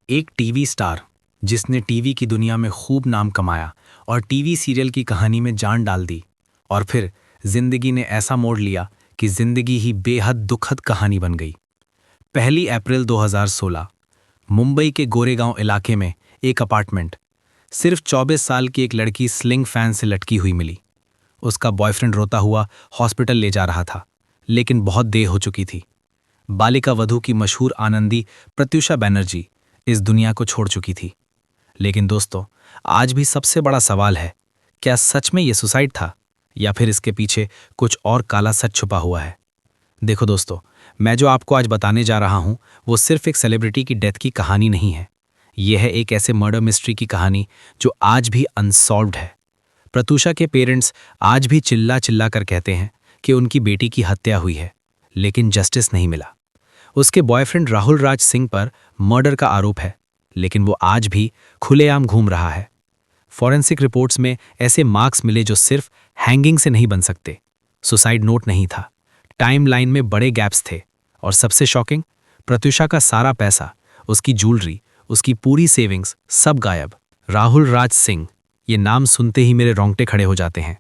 एक TV star जिसने TV की दुनिया में खूब नाम कमाया और टीवी सीरियल की कहानी में जान डाल दी, और फिर जिंदगी ने ऐसा मोड़ लिया कि जिंदगी ही बेहद दुखद कहानी बन गई। 1 अप्रैल 2016 मुंबई के गोरेगांव इलाके में एक अपार्टमेंट, सिर्फ 24 साल की एक लड़की स्लिंग फैन से लटकी हुई मिली। उसका बॉयफ्रेंड रोता हुआ हॉस्पिटल ले जा रहा था, लेकिन बहुत देर हो चुकी थी। बालिका वधू की मशहूर आनंदी प्रत्युषा बनर्जी इस दुनिया को छोड़ चुकी थी। लेकिन दोस्तों, आज भी सबसे बड़ा सवाल है, क्या सच में ये सुसाइड था या फिर इसके पीछे कुछ और काला सच छुपा हुआ है? देखो दोस्तों, मैं जो आपको आज बताने जा रहा हूं वो सिर्फ एक सेलिब्रिटी की डेथ की कहानी नहीं है। यह है एक ऐसे मर्डर मिस्ट्री की कहानी जो आज भी अनसॉल्व्ड है। प्रत्युषा के पेरेंट्स आज भी चिल्ला चिल्ला कर कहते हैं कि उनकी बेटी की हत्या हुई है, लेकिन जस्टिस नहीं मिला। उसके बॉयफ्रेंड राहुल राज सिंह पर मर्डर का आरोप है, लेकिन वो आज भी खुलेआम घूम रहा है। फॉरेंसिक रिपोर्ट्स में ऐसे मार्क्स मिले जो सिर्फ हैंगिंग से नहीं बन सकते। सुसाइड नोट नहीं था, टाइमलाइन में बड़े गैप्स थे, और सबसे शॉकिंग, प्रत्युषा का सारा पैसा, उसकी ज्वेलरी, उसकी पूरी सेविंग्स सब गायब। राहुल राज सिंह, ये नाम सुनते ही मेरे रोंगटे खड़े हो जाते हैं।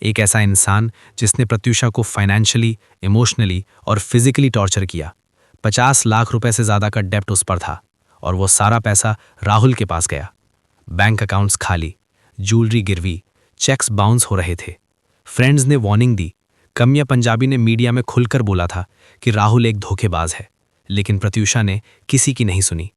एक ऐसा इंसान जिसने प्रत्युषा को फाइनेंशियली, इमोशनली और फिजिकली टॉर्चर किया। 50 लाख रुपए से ज़्यादा का डेप्ट उस पर था, और वो सारा पैसा राहुल के पास गया। बैंक अकाउंट्स खाली, ज्वेलरी गिरवी, चेक्स बाउंस हो रहे थे। फ्रेंड्स ने वार्निंग दी, कमिया पंजाबी ने मीडिया में खुलकर बोला था कि राहुल एक धोखेबाज है, लेकिन प्रत्युषा ने किसी की नहीं सुनी।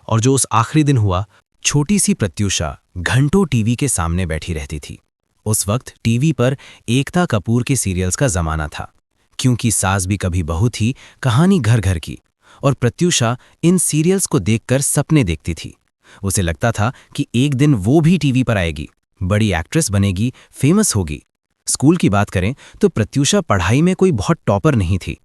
और जो उस आखिरी दिन हुआ, छोटी सी प्रत्युषा घंटों टीवी के सामने बैठी रहती थी। उस वक्त टीवी पर एकता कपूर के सीरियल्स का जमाना था, क्योंकि सास भी कभी बहू थी, कहानी घर घर की, और प्रत्युषा इन सीरियल्स को देखकर सपने देखती थी। उसे लगता था कि एक दिन वो भी टीवी पर आएगी, बड़ी एक्ट्रेस बनेगी, फेमस होगी। स्कूल की बात करें तो प्रत्युषा पढ़ाई में कोई बहुत टॉपर नहीं थी,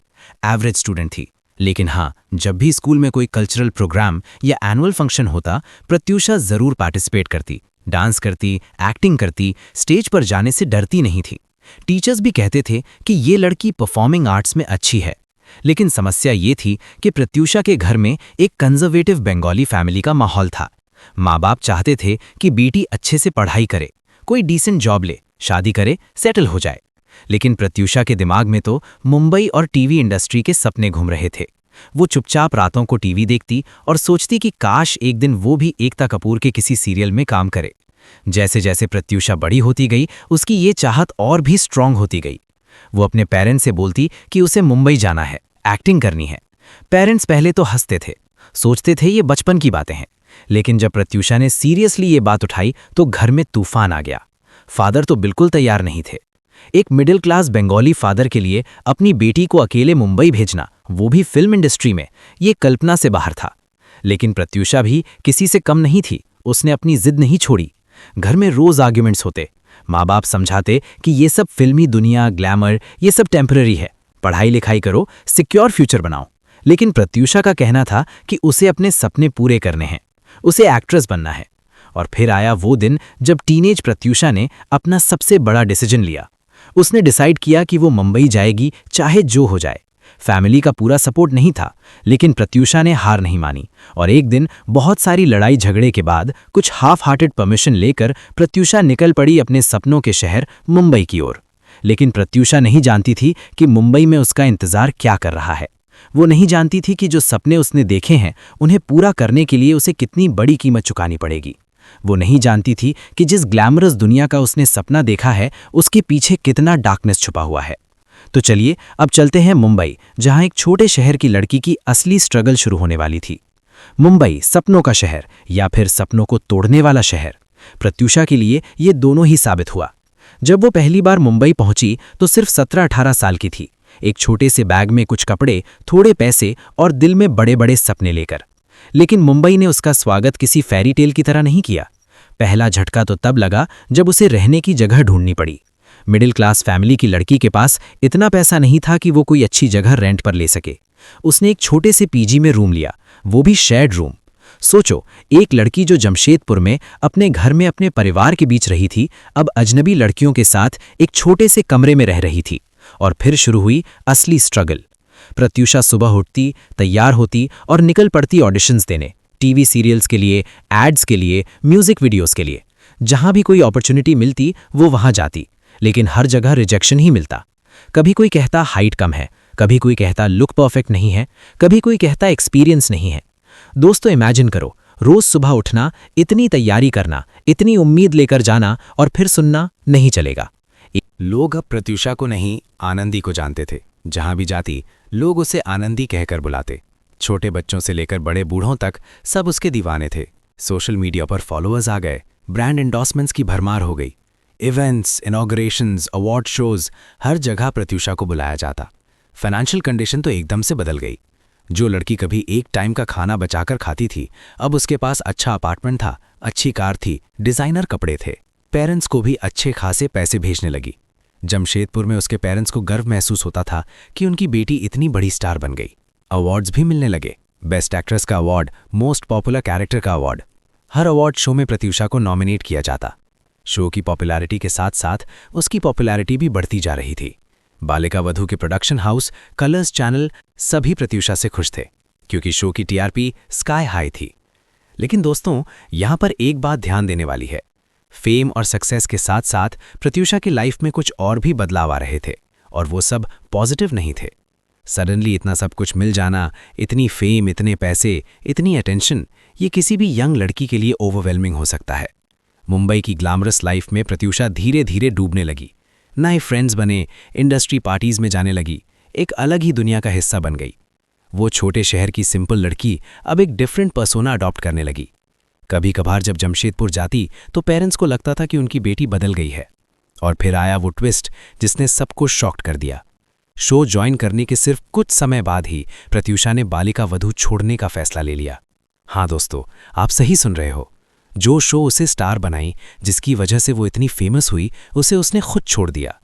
एवरेज स्टूडेंट थी। लेकिन हाँ, जब भी स्कूल में कोई कल्चरल प्रोग्राम या एनुअल फंक्शन होता, प्रत्युषा जरूर पार्टिसिपेट करती, डांस करती, एक्टिंग करती, स्टेज पर जाने से डरती नहीं थी। टीचर्स भी कहते थे कि ये लड़की परफॉर्मिंग आर्ट्स में अच्छी है। लेकिन समस्या ये थी कि प्रत्युषा के घर में एक कंजर्वेटिव बंगाली फैमिली का माहौल था। माँ बाप चाहते थे कि बेटी अच्छे से पढ़ाई करे, कोई डिसेंट जॉब ले, शादी करे, सेटल हो जाए। लेकिन प्रत्युषा के दिमाग में तो मुंबई और टीवी इंडस्ट्री के सपने घूम रहे थे। वो चुपचाप रातों को टीवी देखती और सोचती कि काश एक दिन वो भी एकता कपूर के किसी सीरियल में काम करे। जैसे जैसे प्रत्युषा बड़ी होती गई, उसकी ये चाहत और भी स्ट्रांग होती गई। वो अपने पेरेंट्स से बोलती कि उसे मुंबई जाना है, एक्टिंग करनी है। पेरेंट्स पहले तो हंसते थे, सोचते थे ये बचपन की बातें हैं। लेकिन जब प्रत्युषा ने सीरियसली ये बात उठाई तो घर में तूफान आ गया। फादर तो बिल्कुल तैयार नहीं थे। एक मिडिल क्लास बंगाली फादर के लिए अपनी बेटी को अकेले मुंबई भेजना, वो भी फिल्म इंडस्ट्री में, ये कल्पना से बाहर था। लेकिन प्रत्युषा भी किसी से कम नहीं थी। उसने अपनी जिद नहीं छोड़ी। घर में रोज आर्ग्यूमेंट्स होते। माँ बाप समझाते कि ये सब फिल्मी दुनिया, ग्लैमर, ये सब टेम्पररी है, पढ़ाई लिखाई करो, सिक्योर फ्यूचर बनाओ। लेकिन प्रत्युषा का कहना था कि उसे अपने सपने पूरे करने हैं, उसे एक्ट्रेस बनना है। और फिर आया वो दिन जब टीनेज प्रत्युषा ने अपना सबसे बड़ा डिसीजन लिया। उसने डिसाइड किया कि वो मुंबई जाएगी, चाहे जो हो जाए। फैमिली का पूरा सपोर्ट नहीं था, लेकिन प्रत्युषा ने हार नहीं मानी, और एक दिन बहुत सारी लड़ाई झगड़े के बाद कुछ हाफ हार्टेड परमिशन लेकर प्रत्युषा निकल पड़ी अपने सपनों के शहर मुंबई की ओर। लेकिन प्रत्युषा नहीं जानती थी कि मुंबई में उसका इंतजार क्या कर रहा है। वो नहीं जानती थी कि जो सपने उसने देखे हैं, उन्हें पूरा करने के लिए उसे कितनी बड़ी कीमत चुकानी पड़ेगी। वो नहीं जानती थी कि जिस ग्लैमरस दुनिया का उसने सपना देखा है, उसके पीछे कितना डार्कनेस छुपा हुआ है। तो चलिए अब चलते हैं मुंबई, जहां एक छोटे शहर की लड़की की असली स्ट्रगल शुरू होने वाली थी। मुंबई, सपनों का शहर या फिर सपनों को तोड़ने वाला शहर। प्रत्युषा के लिए ये दोनों ही साबित हुआ। जब वो पहली बार मुंबई पहुंची तो सिर्फ 17-18 साल की थी, एक छोटे से बैग में कुछ कपड़े, थोड़े पैसे और दिल में बड़े बड़े सपने लेकर। लेकिन मुंबई ने उसका स्वागत किसी फेरी टेल की तरह नहीं किया। पहला झटका तो तब लगा जब उसे रहने की जगह ढूंढनी पड़ी। मिडिल क्लास फैमिली की लड़की के पास इतना पैसा नहीं था कि वो कोई अच्छी जगह रेंट पर ले सके। उसने एक छोटे से पीजी में रूम लिया, वो भी शेयर्ड रूम। सोचो, एक लड़की जो जमशेदपुर में अपने घर में अपने परिवार के बीच रही थी, अब अजनबी लड़कियों के साथ एक छोटे से कमरे में रह रही थी। और फिर शुरू हुई असली स्ट्रगल। प्रत्युषा सुबह उठती, तैयार होती और निकल पड़ती ऑडिशंस देने। टीवी सीरियल्स के लिए, एड्स के लिए, म्यूजिक वीडियोस के लिए। जहां भी कोई अपॉर्चुनिटी मिलती वो वहां जाती, लेकिन हर जगह रिजेक्शन ही मिलता। कभी कोई कहता हाइट कम है, कभी कोई कहता लुक परफेक्ट नहीं है, कभी कोई कहता एक्सपीरियंस नहीं है। दोस्तों इमेजिन करो, रोज सुबह उठना, इतनी तैयारी करना, इतनी उम्मीद लेकर जाना और फिर सुनना नहीं चलेगा। लोग अब प्रत्यूषा को नहीं, आनंदी को जानते थे। जहां भी जाती लोग उसे आनंदी कहकर बुलाते। छोटे बच्चों से लेकर बड़े बूढ़ों तक सब उसके दीवाने थे। सोशल मीडिया पर फॉलोअर्स आ गए, ब्रांड एंडोर्समेंट्स की भरमार हो गई। इवेंट्स, इनॉग्रेशंस, अवार्ड शोज, हर जगह प्रत्यूषा को बुलाया जाता। फाइनेंशियल कंडीशन तो एकदम से बदल गई। जो लड़की कभी एक टाइम का खाना बचाकर खाती थी, अब उसके पास अच्छा अपार्टमेंट था, अच्छी कार थी, डिजाइनर कपड़े थे। पेरेंट्स को भी अच्छे खासे पैसे भेजने लगी। जमशेदपुर में उसके पेरेंट्स को गर्व महसूस होता था कि उनकी बेटी इतनी बड़ी स्टार बन गई। अवार्ड्स भी मिलने लगे, बेस्ट एक्ट्रेस का अवार्ड, मोस्ट पॉपुलर कैरेक्टर का अवार्ड। हर अवार्ड शो में प्रत्यूषा को नॉमिनेट किया जाता। शो की पॉपुलैरिटी के साथ साथ उसकी पॉपुलैरिटी भी बढ़ती जा रही थी। बालिका वधू के प्रोडक्शन हाउस, कलर्स चैनल सभी प्रत्यूषा से खुश थे, क्योंकि शो की टीआरपी स्काई हाई थी। लेकिन दोस्तों, यहां पर एक बात ध्यान देने वाली है। फेम और सक्सेस के साथ साथ प्रत्यूषा की लाइफ में कुछ और भी बदलाव आ रहे थे, और वो सब पॉजिटिव नहीं थे। सडनली इतना सब कुछ मिल जाना, इतनी फेम, इतने पैसे, इतनी अटेंशन, ये किसी भी यंग लड़की के लिए ओवरवेलमिंग हो सकता है। मुंबई की ग्लैमरस लाइफ में प्रत्यूषा धीरे धीरे डूबने लगी। नए फ्रेंड्स बने, इंडस्ट्री पार्टीज में जाने लगी, एक अलग ही दुनिया का हिस्सा बन गई। वो छोटे शहर की सिंपल लड़की अब एक डिफरेंट पर्सोना अडॉप्ट करने लगी। कभी कभार जब जमशेदपुर जाती तो पेरेंट्स को लगता था कि उनकी बेटी बदल गई है। और फिर आया वो ट्विस्ट जिसने सबको शॉक्ड कर दिया। शो ज्वाइन करने के सिर्फ कुछ समय बाद ही प्रत्यूषा ने बालिका वधू छोड़ने का फैसला ले लिया। हाँ दोस्तों, आप सही सुन रहे हो। जो शो उसे स्टार बनाई, जिसकी वजह से वो इतनी फेमस हुई, उसे उसने खुद छोड़ दिया।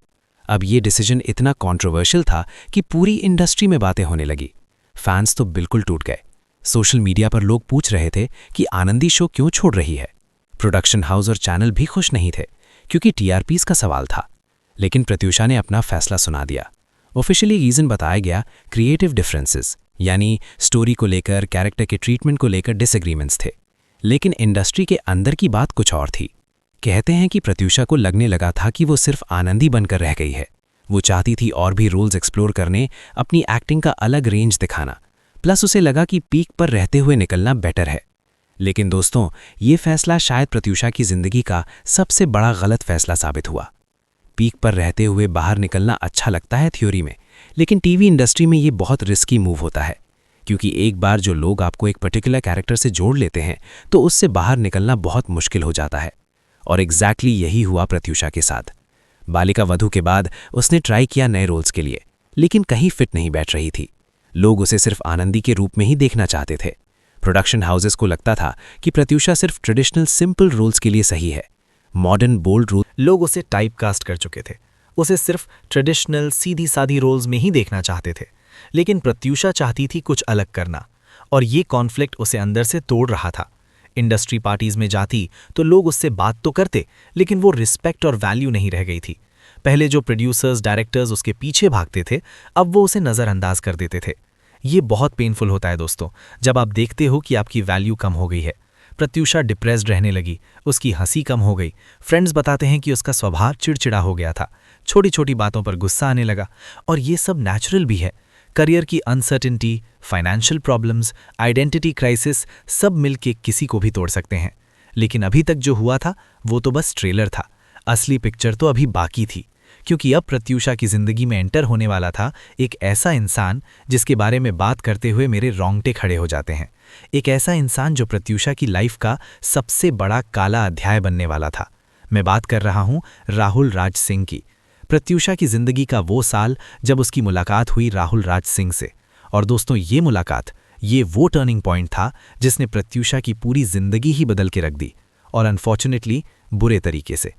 अब ये डिसीजन इतना कंट्रोवर्शियल था कि पूरी इंडस्ट्री में बातें होने लगी। फैंस तो बिल्कुल टूट गए। सोशल मीडिया पर लोग पूछ रहे थे कि आनंदी शो क्यों छोड़ रही है। प्रोडक्शन हाउस और चैनल भी खुश नहीं थे, क्योंकि टीआरपीज का सवाल था। लेकिन प्रत्यूषा ने अपना फैसला सुना दिया। ऑफिशियली रीजन बताया गया क्रिएटिव डिफरेंसेस, यानी स्टोरी को लेकर, कैरेक्टर के ट्रीटमेंट को लेकर डिसएग्रीमेंट्स थे। लेकिन इंडस्ट्री के अंदर की बात कुछ और थी। कहते हैं कि प्रत्यूषा को लगने लगा था कि वो सिर्फ आनंदी बनकर रह गई है। वो चाहती थी और भी रोल्स एक्सप्लोर करने, अपनी एक्टिंग का अलग रेंज दिखाना। प्लस उसे लगा कि पीक पर रहते हुए निकलना बेटर है। लेकिन दोस्तों, ये फैसला शायद प्रत्यूषा की जिंदगी का सबसे बड़ा गलत फैसला साबित हुआ। पीक पर रहते हुए बाहर निकलना अच्छा लगता है थ्योरी में, लेकिन टीवी इंडस्ट्री में ये बहुत रिस्की मूव होता है, क्योंकि एक बार जो लोग आपको एक पर्टिकुलर कैरेक्टर से जोड़ लेते हैं तो उससे बाहर निकलना बहुत मुश्किल हो जाता है। और एग्जैक्टली यही हुआ प्रत्यूषा के साथ। बालिका वधू के बाद उसने ट्राई किया नए रोल्स के लिए, लेकिन कहीं फिट नहीं बैठ रही थी। लोग उसे सिर्फ आनंदी के रूप में ही देखना चाहते थे। प्रोडक्शन हाउसेस को लगता था कि प्रत्यूषा सिर्फ ट्रेडिशनल सिंपल रोल्स के लिए सही है। मॉडर्न बोल्ड रोल लोग उसे टाइप कास्ट कर चुके थे, उसे सिर्फ ट्रेडिशनल सीधी सादी रोल्स में ही देखना चाहते थे। लेकिन प्रत्यूषा चाहती थी कुछ अलग करना, और ये कॉन्फ्लिक्ट उसे अंदर से तोड़ रहा था। इंडस्ट्री पार्टीज में जाती तो लोग उससे बात तो करते, लेकिन वो रिस्पेक्ट और वैल्यू नहीं रह गई थी। पहले जो प्रोड्यूसर्स, डायरेक्टर्स उसके पीछे भागते थे, अब वो उसे नज़रअंदाज कर देते थे। ये बहुत पेनफुल होता है दोस्तों, जब आप देखते हो कि आपकी वैल्यू कम हो गई है। प्रत्यूषा डिप्रेस्ड रहने लगी, उसकी हंसी कम हो गई। फ्रेंड्स बताते हैं कि उसका स्वभाव चिड़चिड़ा हो गया था, छोटी छोटी बातों पर गुस्सा आने लगा। और ये सब नेचुरल भी है। करियर की uncertainty, financial problems, identity crisis सब मिलके किसी को भी तोड़ सकते हैं। लेकिन अभी तक जो हुआ था वो तो बस ट्रेलर था। असली पिक्चर तो अभी बाकी थी, क्योंकि अब प्रत्यूषा की जिंदगी में एंटर होने वाला था एक ऐसा इंसान जिसके बारे में बात करते हुए मेरे रोंगटे खड़े हो जाते हैं। एक ऐसा इंसान जो प्रत्यूषा की लाइफ का सबसे बड़ा काला अध्याय बनने वाला था। मैं बात कर रहा हूं राहुल राज सिंह की। प्रत्यूषा की जिंदगी का वो साल जब उसकी मुलाकात हुई राहुल राज सिंह से। और दोस्तों, ये मुलाकात, ये वो टर्निंग पॉइंट था जिसने प्रत्यूषा की पूरी जिंदगी ही बदल के रख दी, और अनफॉर्चुनेटली बुरे तरीके से।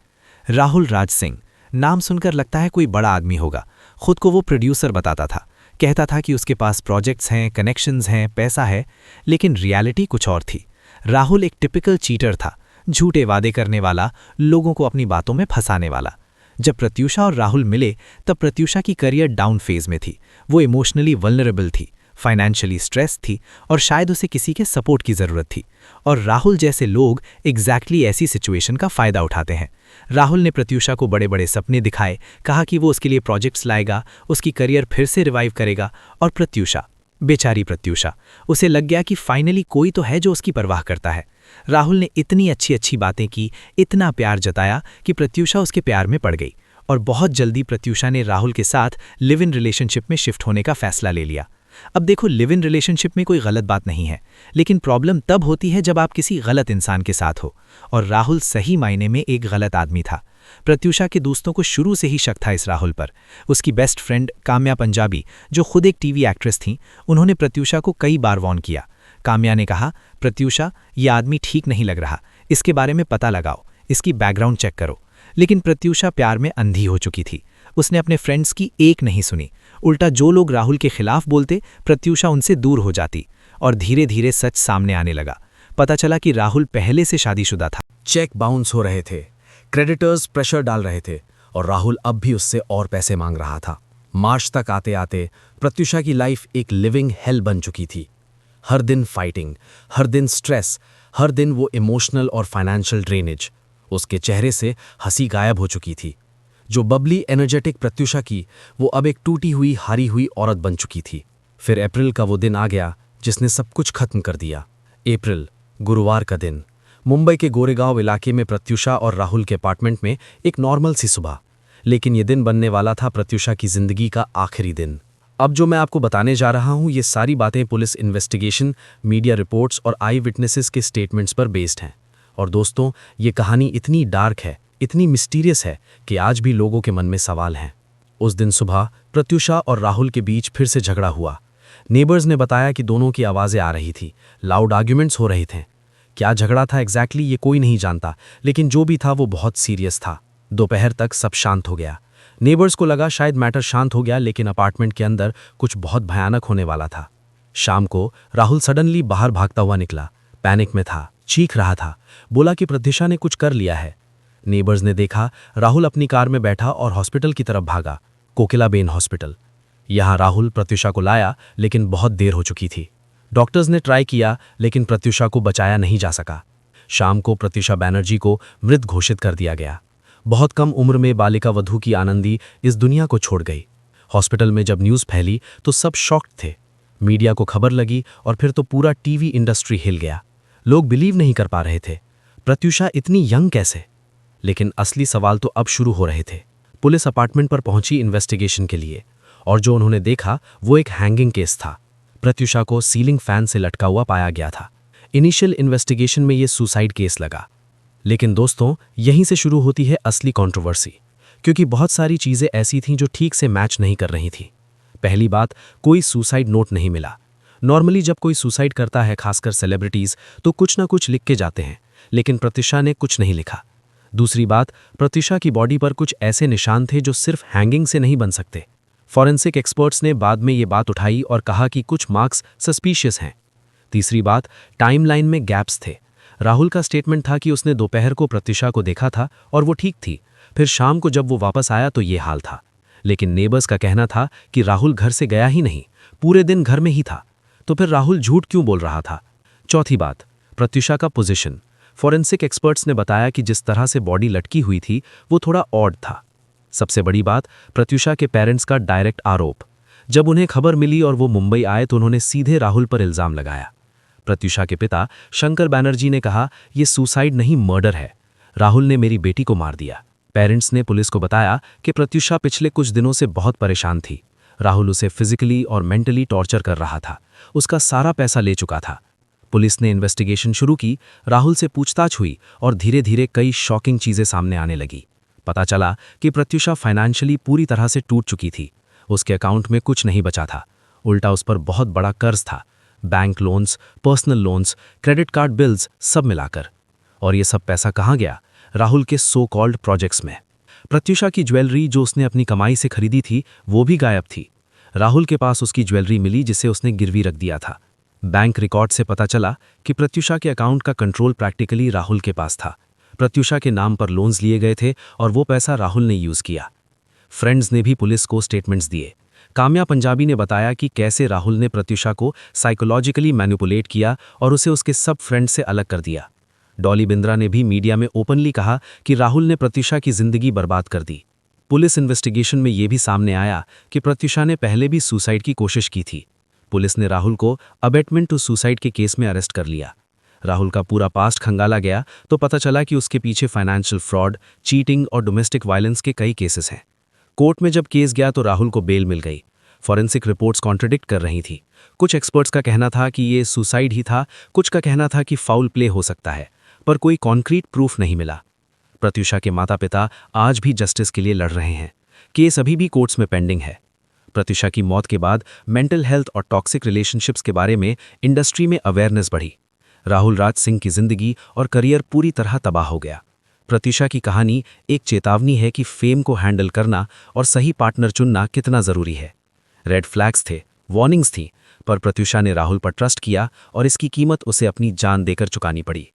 राहुल राज सिंह नाम सुनकर लगता है कोई बड़ा आदमी होगा। खुद को वो प्रोड्यूसर बताता था, कहता था कि उसके पास प्रोजेक्ट्स हैं, कनेक्शंस हैं, पैसा है। लेकिन रियलिटी कुछ और थी। राहुल एक टिपिकल चीटर था, झूठे वादे करने वाला, लोगों को अपनी बातों में फंसाने वाला। जब प्रत्यूषा और राहुल मिले तब प्रत्यूषा की करियर डाउन फेज में थी। वो इमोशनली वल्नरेबल थी, फाइनेंशियली स्ट्रेस थी और शायद उसे किसी के सपोर्ट की ज़रूरत थी। और राहुल जैसे लोग एग्जैक्टली ऐसी सिचुएशन का फ़ायदा उठाते हैं। राहुल ने प्रत्यूषा को बड़े बड़े सपने दिखाए, कहा कि वो उसके लिए प्रोजेक्ट्स लाएगा, उसकी करियर फिर से रिवाइव करेगा। और प्रत्यूषा, बेचारी प्रत्यूषा, उसे लग गया कि फाइनली कोई तो है जो उसकी परवाह करता है। राहुल ने इतनी अच्छी अच्छी बातें की, इतना प्यार जताया कि प्रत्यूषा उसके प्यार में पड़ गई। और बहुत जल्दी प्रत्यूषा ने राहुल के साथ लिव इन रिलेशनशिप में शिफ्ट होने का फैसला ले लिया। अब देखो, लिव इन रिलेशनशिप में कोई गलत बात नहीं है, लेकिन प्रॉब्लम तब होती है जब आप किसी गलत इंसान के साथ हो। और राहुल सही मायने में एक गलत आदमी था। प्रत्यूषा के दोस्तों को शुरू से ही शक था इस राहुल पर। उसकी बेस्ट फ्रेंड काम्या पंजाबी, जो खुद एक टीवी एक्ट्रेस थीं, उन्होंने प्रत्यूषा को कई बार वार्न किया। काम्या ने कहा, प्रत्यूषा, ये आदमी ठीक नहीं लग रहा, इसके बारे में पता लगाओ, इसकी बैकग्राउंड चेक करो। लेकिन प्रत्यूषा प्यार में अंधी हो चुकी थी। उसने अपने फ्रेंड्स की एक नहीं सुनी। उल्टा जो लोग राहुल के खिलाफ बोलते, प्रत्यूषा उनसे दूर हो जाती। और धीरे धीरे सच सामने आने लगा। पता चला कि राहुल पहले से शादीशुदा था। चेक बाउंस हो रहे थे, क्रेडिटर्स प्रेशर डाल रहे थे और राहुल अब भी उससे और पैसे मांग रहा था। मार्च तक आते आते प्रत्यूषा की लाइफ एक लिविंग हेल बन चुकी थी। हर दिन फाइटिंग, हर दिन स्ट्रेस, हर दिन वो इमोशनल और फाइनेंशियल ड्रेनेज। उसके चेहरे से हंसी गायब हो चुकी थी। जो बबली एनर्जेटिक प्रत्यूषा की, वो अब एक टूटी हुई हारी हुई औरत बन चुकी थी। फिर अप्रैल का वो दिन आ गया जिसने सब कुछ खत्म कर दिया। अप्रैल, गुरुवार का दिन। मुंबई के गोरेगांव इलाके में प्रत्यूषा और राहुल के अपार्टमेंट में एक नॉर्मल सी सुबह। लेकिन ये दिन बनने वाला था प्रत्यूषा की जिंदगी का आखिरी दिन। अब जो मैं आपको बताने जा रहा हूँ, ये सारी बातें पुलिस इन्वेस्टिगेशन, मीडिया रिपोर्ट्स और आई विटनेसेस के स्टेटमेंट्स पर बेस्ड हैं। और दोस्तों, ये कहानी इतनी डार्क है, इतनी मिस्टीरियस है कि आज भी लोगों के मन में सवाल हैं। उस दिन सुबह प्रत्यूषा और राहुल के बीच फिर से झगड़ा हुआ। नेबर्स ने बताया कि दोनों की आवाज़ें आ रही थी, लाउड आर्ग्यूमेंट्स हो रहे थे। क्या झगड़ा था एग्जैक्टली ये कोई नहीं जानता, लेकिन जो भी था वो बहुत सीरियस था। दोपहर तक सब शांत हो गया। नेबर्स को लगा शायद मैटर शांत हो गया, लेकिन अपार्टमेंट के अंदर कुछ बहुत भयानक होने वाला था। शाम को राहुल सडनली बाहर भागता हुआ निकला। पैनिक में था, चीख रहा था, बोला कि प्रत्यूषा ने कुछ कर लिया है। नेबर्स ने देखा राहुल अपनी कार में बैठा और हॉस्पिटल की तरफ भागा, कोकिलाबेन हॉस्पिटल। यहाँ राहुल प्रत्यूषा को लाया, लेकिन बहुत देर हो चुकी थी। डॉक्टर्स ने ट्राई किया, लेकिन प्रत्यूषा को बचाया नहीं जा सका। शाम को प्रत्यूषा बैनर्जी को मृत घोषित कर दिया गया। बहुत कम उम्र में बालिका वधू की आनंदी इस दुनिया को छोड़ गई। हॉस्पिटल में जब न्यूज़ फैली तो सब शॉक्ड थे। मीडिया को खबर लगी और फिर तो पूरा टीवी इंडस्ट्री हिल गया। लोग बिलीव नहीं कर पा रहे थे, प्रत्यूषा इतनी यंग कैसे। लेकिन असली सवाल तो अब शुरू हो रहे थे। पुलिस अपार्टमेंट पर पहुंची इन्वेस्टिगेशन के लिए, और जो उन्होंने देखा वो एक हैंगिंग केस था। प्रत्यूषा को सीलिंग फैन से लटका हुआ पाया गया था। इनिशियल इन्वेस्टिगेशन में ये सुसाइड केस लगा। लेकिन दोस्तों, यहीं से शुरू होती है असली कंट्रोवर्सी, क्योंकि बहुत सारी चीज़ें ऐसी थीं जो ठीक से मैच नहीं कर रही थी। पहली बात, कोई सुसाइड नोट नहीं मिला। नॉर्मली जब कोई सुसाइड करता है, खासकर सेलिब्रिटीज़, तो कुछ ना कुछ लिख के जाते हैं, लेकिन प्रत्यूषा ने कुछ नहीं लिखा। दूसरी बात, प्रत्यूषा की बॉडी पर कुछ ऐसे निशान थे जो सिर्फ हैंगिंग से नहीं बन सकते। फॉरेंसिक एक्सपर्ट्स ने बाद में ये बात उठाई और कहा कि कुछ मार्क्स सस्पिशियस हैं। तीसरी बात, टाइमलाइन में गैप्स थे। राहुल का स्टेटमेंट था कि उसने दोपहर को प्रत्यूषा को देखा था और वो ठीक थी। फिर शाम को जब वो वापस आया तो ये हाल था। लेकिन नेबर्स का कहना था कि राहुल घर से गया ही नहीं, पूरे दिन घर में ही था। तो फिर राहुल झूठ क्यों बोल रहा था? चौथी बात, प्रत्यूषा का पोजीशन। फॉरेंसिक एक्सपर्ट्स ने बताया कि जिस तरह से बॉडी लटकी हुई थी वो थोड़ा ऑड था। सबसे बड़ी बात, प्रत्यूषा के पेरेंट्स का डायरेक्ट आरोप। जब उन्हें खबर मिली और वो मुंबई आए तो उन्होंने सीधे राहुल पर इल्जाम लगाया। प्रत्यूषा के पिता शंकर बैनर्जी ने कहा, ये सुसाइड नहीं मर्डर है, राहुल ने मेरी बेटी को मार दिया। पेरेंट्स ने पुलिस को बताया कि प्रत्यूषा पिछले कुछ दिनों से बहुत परेशान थी। राहुल उसे फिजिकली और मेंटली टॉर्चर कर रहा था। उसका सारा पैसा ले चुका था। पुलिस ने इन्वेस्टिगेशन शुरू की, राहुल से पूछताछ हुई और धीरे धीरे कई शॉकिंग चीजें सामने आने लगी। पता चला कि प्रत्यूषा फाइनेंशियली पूरी तरह से टूट चुकी थी। उसके अकाउंट में कुछ नहीं बचा था, उल्टा उस पर बहुत बड़ा कर्ज था। Bank loans, personal loans, credit card bills, सब मिलाकर। और ये सब पैसा कहाँ गया? राहुल के सो कॉल्ड प्रोजेक्ट्स में। प्रत्यूषा की ज्वेलरी जो उसने अपनी कमाई से खरीदी थी वो भी गायब थी। राहुल के पास उसकी ज्वेलरी मिली जिसे उसने गिरवी रख दिया था। बैंक रिकॉर्ड से पता चला कि प्रत्यूषा के अकाउंट का कंट्रोल प्रैक्टिकली राहुल के पास था। प्रत्यूषा के नाम पर लोन्स लिए गए थे और वो पैसा राहुल ने यूज़ किया। फ्रेंड्स ने भी पुलिस को स्टेटमेंट्स दिए। काम्या पंजाबी ने बताया कि कैसे राहुल ने प्रत्युषा को साइकोलॉजिकली मैनिपुलेट किया और उसे उसके सब फ्रेंड से अलग कर दिया। डॉली बिंद्रा ने भी मीडिया में ओपनली कहा कि राहुल ने प्रत्युषा की जिंदगी बर्बाद कर दी। पुलिस इन्वेस्टिगेशन में यह भी सामने आया कि प्रत्युषा ने पहले भी सुसाइड की कोशिश की थी। पुलिस ने राहुल को अबेटमेंट टू सुसाइड के केस में अरेस्ट कर लिया। राहुल का पूरा पास्ट खंगाला गया तो पता चला कि उसके पीछे फाइनेंशियल फ्रॉड, चीटिंग और डोमेस्टिक वायलेंस के कई केसेस हैं। कोर्ट में जब केस गया तो राहुल को बेल मिल गई। फॉरेंसिक रिपोर्ट्स कॉन्ट्रडिक्ट कर रही थी। कुछ एक्सपर्ट्स का कहना था कि ये सुसाइड ही था, कुछ का कहना था कि फाउल प्ले हो सकता है, पर कोई कॉन्क्रीट प्रूफ नहीं मिला। प्रत्युषा के माता पिता आज भी जस्टिस के लिए लड़ रहे हैं। केस अभी भी कोर्ट्स में पेंडिंग है। प्रत्युषा की मौत के बाद मेंटल हेल्थ और टॉक्सिक रिलेशनशिप्स के बारे में इंडस्ट्री में अवेयरनेस बढ़ी। राहुल राज सिंह की जिंदगी और करियर पूरी तरह तबाह हो गया। प्रत्युषा की कहानी एक चेतावनी है कि फेम को हैंडल करना और सही पार्टनर चुनना कितना जरूरी है। रेड फ्लैग्स थे, वार्निंग्स थी, पर प्रत्युषा ने राहुल पर ट्रस्ट किया और इसकी कीमत उसे अपनी जान देकर चुकानी पड़ी।